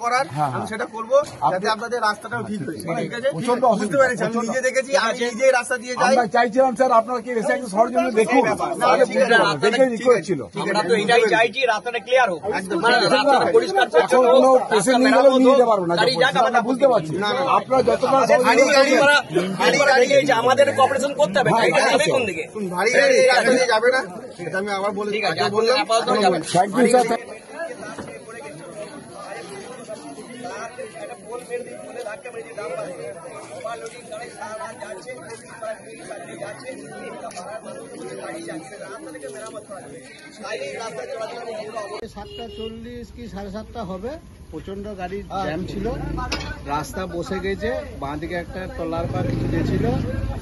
করার আমি সেটা করবো, যাতে আপনাদের রাস্তাটাও ঠিক হয়েছে। ঠিক আছে, বুঝতে পেরেছি, আমি নিজে দেখেছি, আমি নিজে রাস্তা দিয়ে যাই। আমরা চাইছিলাম স্যার আপনারা কি এসে একটু সরজন্য দেখুন, দেখে কি করেছিল। আমরা তো এটাই চাইছি, রাস্তাটা ক্লিয়ার হোক, পরিষ্কার নিয়ে যেতে পারবো না, বুঝতে পারছি। আপনারা যতটা আমাদের কপারেশন করতে হবে, কোন দিকে ভারী গাড়ি রাস্তা দিয়ে যাবে না, সেটা আমি আবার বলে বললাম। Thank you sir. সাতটা 40 কি 7:30 হবে, প্রচন্ড গাড়ির জ্যাম ছিল, রাস্তা বসে গেছে। বাঁ দিকে একটা ট্রলার বা কিছু গেছিল,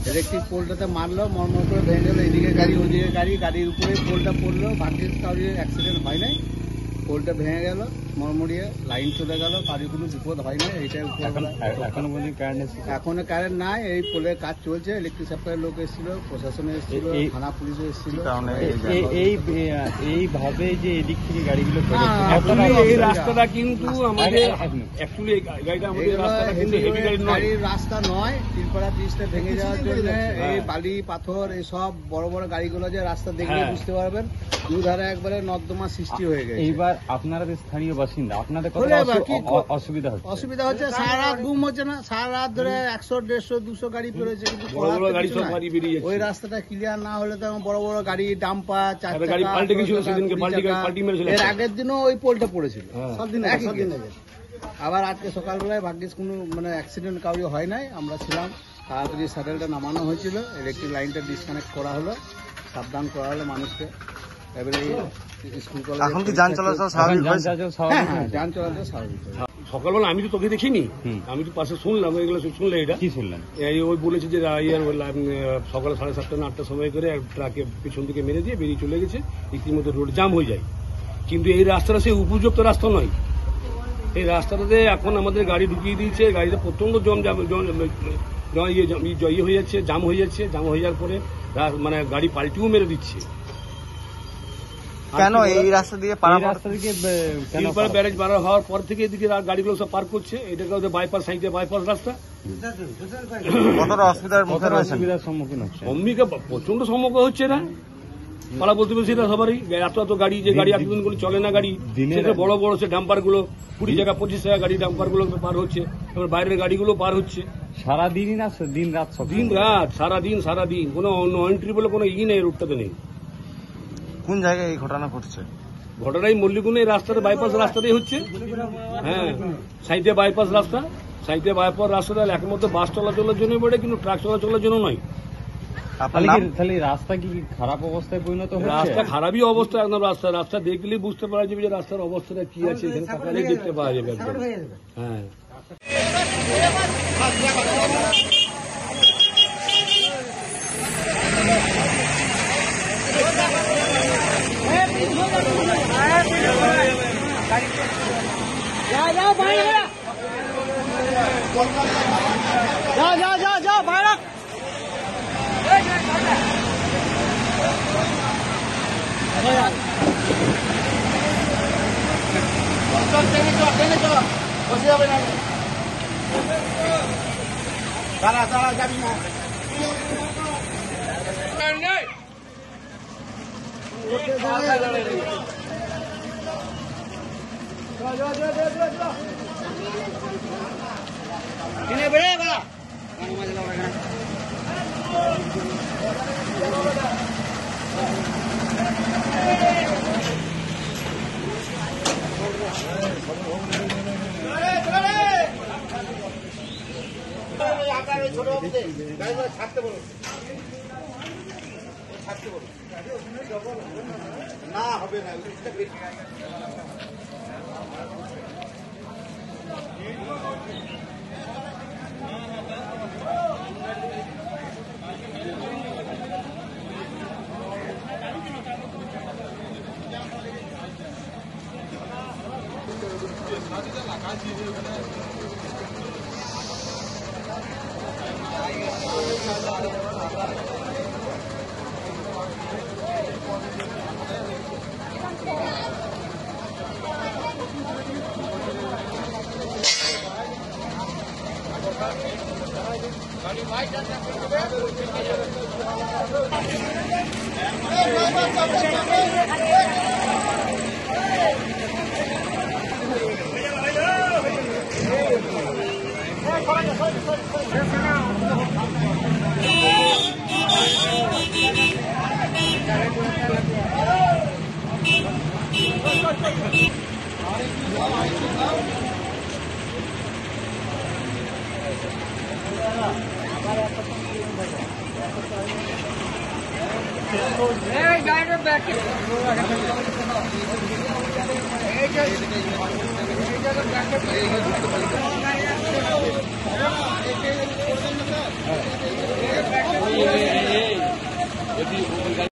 ইলেকট্রিক পোলটাতে মারলো, মরমর করে ভেঙে গেলো। এদিকে গাড়ি ওদিকে গাড়ি, গাড়ির উপরে পোলটা পড়লো। ভাগ্যের কারোর অ্যাক্সিডেন্ট হয় নাই, পোলটা ভেঙে গেল, মরমরিয়ে লাইন চলে গেল, কারোর কোনো বিপদ হয় না। এইটাই এখনো কারেন্ট নাই, এই পোলের কাজ চলছে। ইলেকট্রিক সাপ্লাইয়ের লোক এসেছিল, প্রশাসন এসেছিল, থানা পুলিশও এসেছিল। এইভাবে যে এদিক থেকে গাড়িগুলো এই রাস্তাটা কিন্তু আমাদের গাড়ির রাস্তা নয়, তিলপাড়া ব্রিজটা ভেঙে যাওয়ার জন্য এই বালি পাথর এইসব বড় বড় গাড়িগুলো যে রাস্তা দেখলে বুঝতে পারবেন, দুধারে একবারে নর্দমা সৃষ্টি হয়ে গেছে। এইবার আপনারা স্থানীয় বাসিন্দা, আপনাদের অসুবিধা হচ্ছে, সারা রাত ঘুম হচ্ছে না, সারা রাত ধরে 100, 150, 200 গাড়ি বেরোচ্ছে, কিন্তু ওই রাস্তাটা ক্লিয়ার না হলে তো বড় বড় গাড়ি, ডাম্পার, এর আগের দিনও ওই পোলটা পড়েছিল, সব দিন একই দিন। আবার আজকে সকালবেলায় ভাগ্যিস কোনো অ্যাক্সিডেন্ট কাউরি হয় নাই, আমরা ছিলাম, তাড়াতাড়ি স্যাটেলটা নামানো হয়েছিল, ইলেকট্রিক লাইনটা ডিসকানেক্ট করা হলো, সাবধান করা হলো মানুষকে। এবারে স্কুল কলেজ এখন কি যান চলাচল স্বাভাবিক? যান চলাচল স্বাভাবিক। সকালবেলা আমি তো তোকে দেখিনি, আমি তো পাশে শুনলাম, এগুলো শুনলে এটা কি শুনলাম, ওই বলেছে যে সকাল 7:30 না 8টার সময় করে ট্রাকে পিছন দিকে মেরে দিয়ে বেরিয়ে চলে গেছে, রীতিমতো রোড জাম হয়ে যায়। কিন্তু এই রাস্তাটা সেই উপযুক্ত রাস্তা নয়, এই রাস্তাটাতে এখন আমাদের গাড়ি ঢুকিয়ে দিয়েছে, গাড়িটা প্রচন্ড ইয়ে হয়ে যাচ্ছে, জাম হয়ে যাচ্ছে। জাম হয়ে যাওয়ার পরে মানে গাড়ি পাল্টিও মেরে দিচ্ছে। কেন এই রাস্তা দিয়ে ব্যারেজ পার হওয়ার পর থেকে এদিকে গাড়িগুলো সব পার করছে, এটাকে ওদের বাইপাস, সাইডে বাইপাস রাস্তা। কতটা অসুবিধার সম্মুখীন হচ্ছে, প্রচন্ড সম্মুখীন হচ্ছে না পাড়া প্রতিবেশীরা সবারই। এত গাড়ি, যে গাড়ি এতদিন করে চলে না গাড়ি, সেটা বড় বড় সে ডাম্পার গুলো 20 টাকা 25 টাকা গাড়ি ডাম্পার গুলো পার হচ্ছে, এবার বাইরের গাড়িগুলো পার হচ্ছে সারাদিনই না, দিন রাত, দিন রাত, সারাদিন কোনো এন্ট্রি বলে কোনো নেই, রুটটাতে নেই। কোন জায়গায় এই ঘটনা ঘটছে? ঘটনাই মল্লিগুনে রাস্তাতে, বাইপাস রাস্তাতেই হচ্ছে। হ্যাঁ, সাইডে বাইপাস রাস্তা, সাইডে বাইপাস রাস্তাটা একমাত্র বাস চলাচলের জন্য বলে, কিন্তু ট্রাক চলাচলের জন্য নয়। তাহলে রাস্তা কি খারাপ অবস্থায় পরিণত হচ্ছে? রাস্তা খারাপই অবস্থা, একদম রাস্তা দেখলেই বুঝতে পারা যাবে যে রাস্তার অবস্থাটা কি আছে, এখানে তাকালেই দেখতে পাওয়া যাবে একদম। হ্যাঁ, যাও বাইরে। বসে যাবে না, তারা যাবি না। ছাড়তে বলুন, না হবে না। যদি